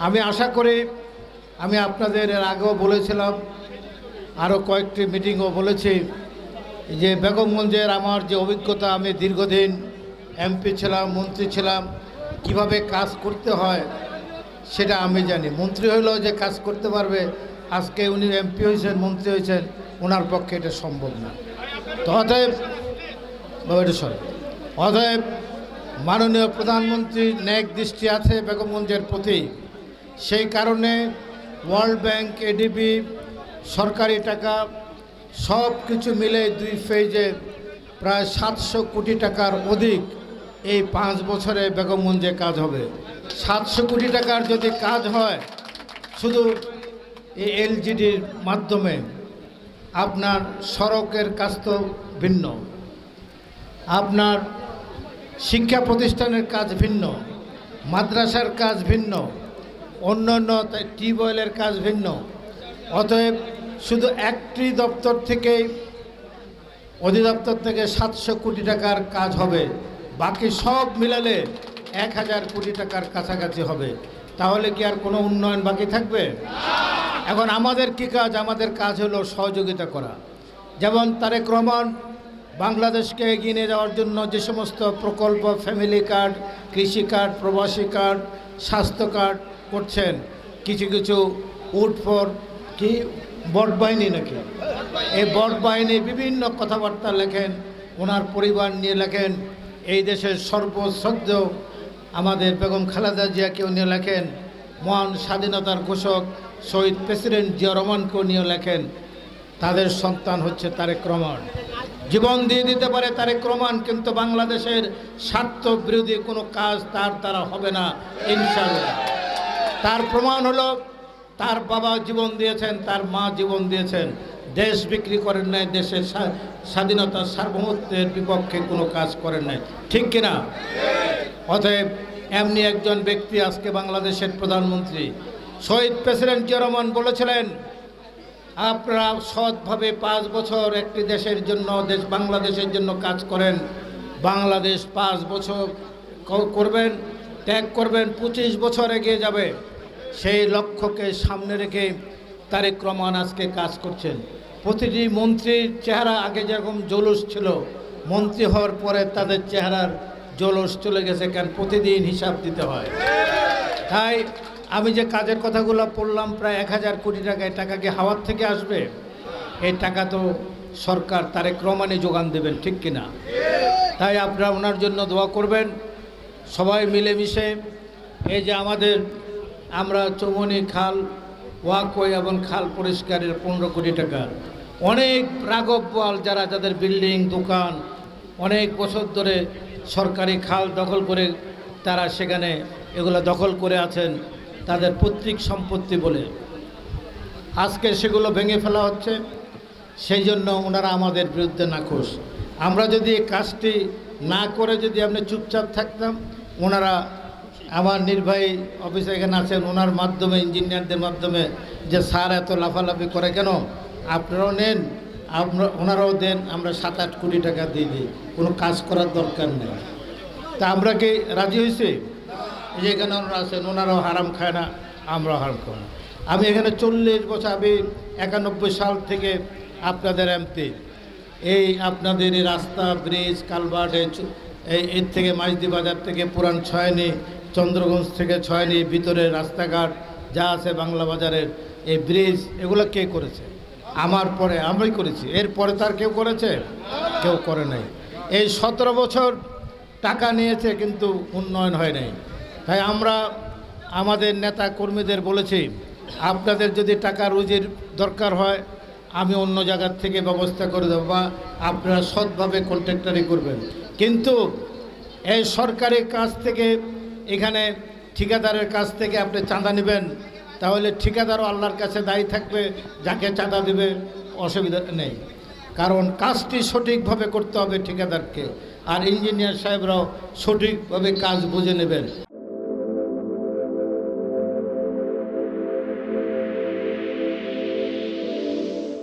আমি আশা করি আমি আপনাদের এর আগেও বলেছিলাম, আরও কয়েকটি মিটিংও বলেছি যে বেগমগঞ্জের আমার যে অভিজ্ঞতা, আমি দীর্ঘদিন এমপি ছিলাম, মন্ত্রী ছিলাম, কিভাবে কাজ করতে হয় সেটা আমি জানি। মন্ত্রী হইলেও যে কাজ করতে পারবে, আজকে উনি এমপি হয়েছেন, মন্ত্রী হয়েছেন, ওনার পক্ষে এটা সম্ভব না। তো অতএব মাননীয় প্রধানমন্ত্রীর ন্যাক দৃষ্টি আছে বেগমগঞ্জের প্রতি। সেই কারণে ওয়ার্ল্ড ব্যাংক, এডিবি, সরকারি টাকা সব কিছু মিলে 2 ফেজে প্রায় 700 কোটি টাকার অধিক এই 5 বছরে বেগমগঞ্জে কাজ হবে। 700 কোটি টাকার যদি কাজ হয় শুধু এই এলজিডির মাধ্যমে, আপনার সড়কের কাজ তো ভিন্ন, আপনার শিক্ষা প্রতিষ্ঠানের কাজ ভিন্ন, মাদ্রাসার কাজ ভিন্ন, অন্যান্য টিউবওয়েলের কাজ ভিন্ন। অতএব শুধু একটি দপ্তর থেকে, অধিদপ্তর থেকে 700 কোটি টাকার কাজ হবে, বাকি সব মিলালে 1000 কোটি টাকার কাছাকাছি হবে। তাহলে কি আর কোনো উন্নয়ন বাকি থাকবে? এখন আমাদের কি কাজ? আমাদের কাজ হলো সহযোগিতা করা। যেমন তারেক রহমান বাংলাদেশকে এগিয়ে নিয়ে যাওয়ার জন্য যে সমস্ত প্রকল্প, ফ্যামিলি কার্ড, কৃষি কার্ড, প্রবাসী কার্ড, স্বাস্থ্য কার্ড করছেন, কিছু কিছু উড ফর কি বট বাহিনী নাকি, এই বট বাহিনী বিভিন্ন কথাবার্তা লেখেন, ওনার পরিবার নিয়ে লেখেন, এই দেশের সর্বশ্রদ্ধ আমাদের বেগম খালেদা জিয়াকেও নিয়ে লেখেন, মহান স্বাধীনতার ঘোষক শহীদ প্রেসিডেন্ট জিয়া রহমানকেও নিয়ে লেখেন। তাদের সন্তান হচ্ছে তারেক রহমান। জীবন দিয়ে দিতে পারে তারেক রহমান, কিন্তু বাংলাদেশের স্বার্থ বিরোধী কোনো কাজ তার দ্বারা হবে না ইনশাআল্লাহ। তার প্রমাণ হলো তার বাবা জীবন দিয়েছেন, তার মা জীবন দিয়েছেন, দেশ বিক্রি করেন নাই, দেশের স্বাধীনতার সার্বভৌমত্বের বিপক্ষে কোনো কাজ করেন নাই, ঠিক কিনা? অতএব এমনি একজন ব্যক্তি আজকে বাংলাদেশের প্রধানমন্ত্রী। শহীদ প্রেসিডেন্ট জিয়া রহমান বলেছিলেন, আপনারা সৎভাবে 5 বছর একটি দেশের জন্য, বাংলাদেশের জন্য কাজ করেন, বাংলাদেশ 5 বছর করবেন, ত্যাগ করবেন, 25 বছর এগিয়ে যাবে। সেই লক্ষ্যকে সামনে রেখে তারেক রহমান আজকে কাজ করছেন। প্রতিটি মন্ত্রীর চেহারা আগে যেরকম জৌলুস ছিল, মন্ত্রী হওয়ার পরে তাদের চেহারার জৌলুস চলে গেছে, কারণ প্রতিদিন হিসাব দিতে হয়। তাই আমি যে কাজের কথাগুলো পড়লাম, প্রায় 1000 কোটি টাকা, এই টাকা কি হাওয়ার থেকে আসবে? এই টাকা তো সরকার তারেক রহমানই যোগান দেবেন, ঠিক কিনা? তাই আপনারা ওনার জন্য দোয়া করবেন, সবাই মিলেমিশে। এই যে আমরা চৌমনি খাল ওয়াকওয়ে এবং খাল পরিষ্কারের 15 কোটি টাকা, অনেক রাঘব বোয়াল যাদের বিল্ডিং, দোকান অনেক বছর ধরে সরকারি খাল দখল করে, তারা সেখানে এগুলো দখল করে আছেন, তাদের পৈতৃক সম্পত্তি বলে আজকে সেগুলো ভেঙে ফেলা হচ্ছে। সেই জন্য ওনারা আমাদের বিরুদ্ধে নাখোশ। আমরা যদি এই কাজটি না করে যদি আপনি চুপচাপ থাকতাম, ওনারা, আমার নির্বাহী অফিসে এখানে আছেন, ওনার মাধ্যমে, ইঞ্জিনিয়ারদের মাধ্যমে, যে স্যার এত লাফালাফি করে কেন, আপনারাও নেন, ওনারাও দেন, আমরা 7-8 কোটি টাকা দিয়ে দিই, কোনো কাজ করার দরকার নেই। তা আমরা কি রাজি হয়েছি? যে এখানে ওনারা আছেন, ওনারাও হারাম খায় না, আমরাও হারাম খাই না। আমি এখানে 40 বছর, আমি 91 সাল থেকে আপনাদের এমপি। এই আপনাদের এই রাস্তা, ব্রিজ, কালভার্ট, এর থেকে মাইজদি বাজার থেকে পুরান ছয়নি, চন্দ্রগঞ্জ থেকে ছয়নি, ভিতরের রাস্তাঘাট যা আছে বাংলা বাজারের এই ব্রিজ, এগুলো কে করেছে? আমার পরে আমরাই করেছি। এরপরে তার কেউ করেছে? কেউ করে নাই। এই 17 বছর টাকা নিয়েছে, কিন্তু উন্নয়ন হয় নাই। তাই আমরা আমাদের নেতা কর্মীদের বলেছি, আপনাদের যদি টাকা রুজির দরকার হয়, আমি অন্য জায়গার থেকে ব্যবস্থা করে দেবো, বা আপনারা সৎভাবে কন্ট্রাক্টারি করবেন। কিন্তু এই সরকারি কাজ থেকে, এখানে ঠিকাদারের কাছ থেকে আপনি চাঁদা নেবেন, তাহলে ঠিকাদারও আল্লাহর কাছে দায়ী থাকবে, যাকে চাঁদা দেবে অসুবিধা নেই। কারণ কাজটি সঠিকভাবে করতে হবে ঠিকাদারকে, আর ইঞ্জিনিয়ার সাহেবরাও সঠিকভাবে কাজ বুঝে নেবেন।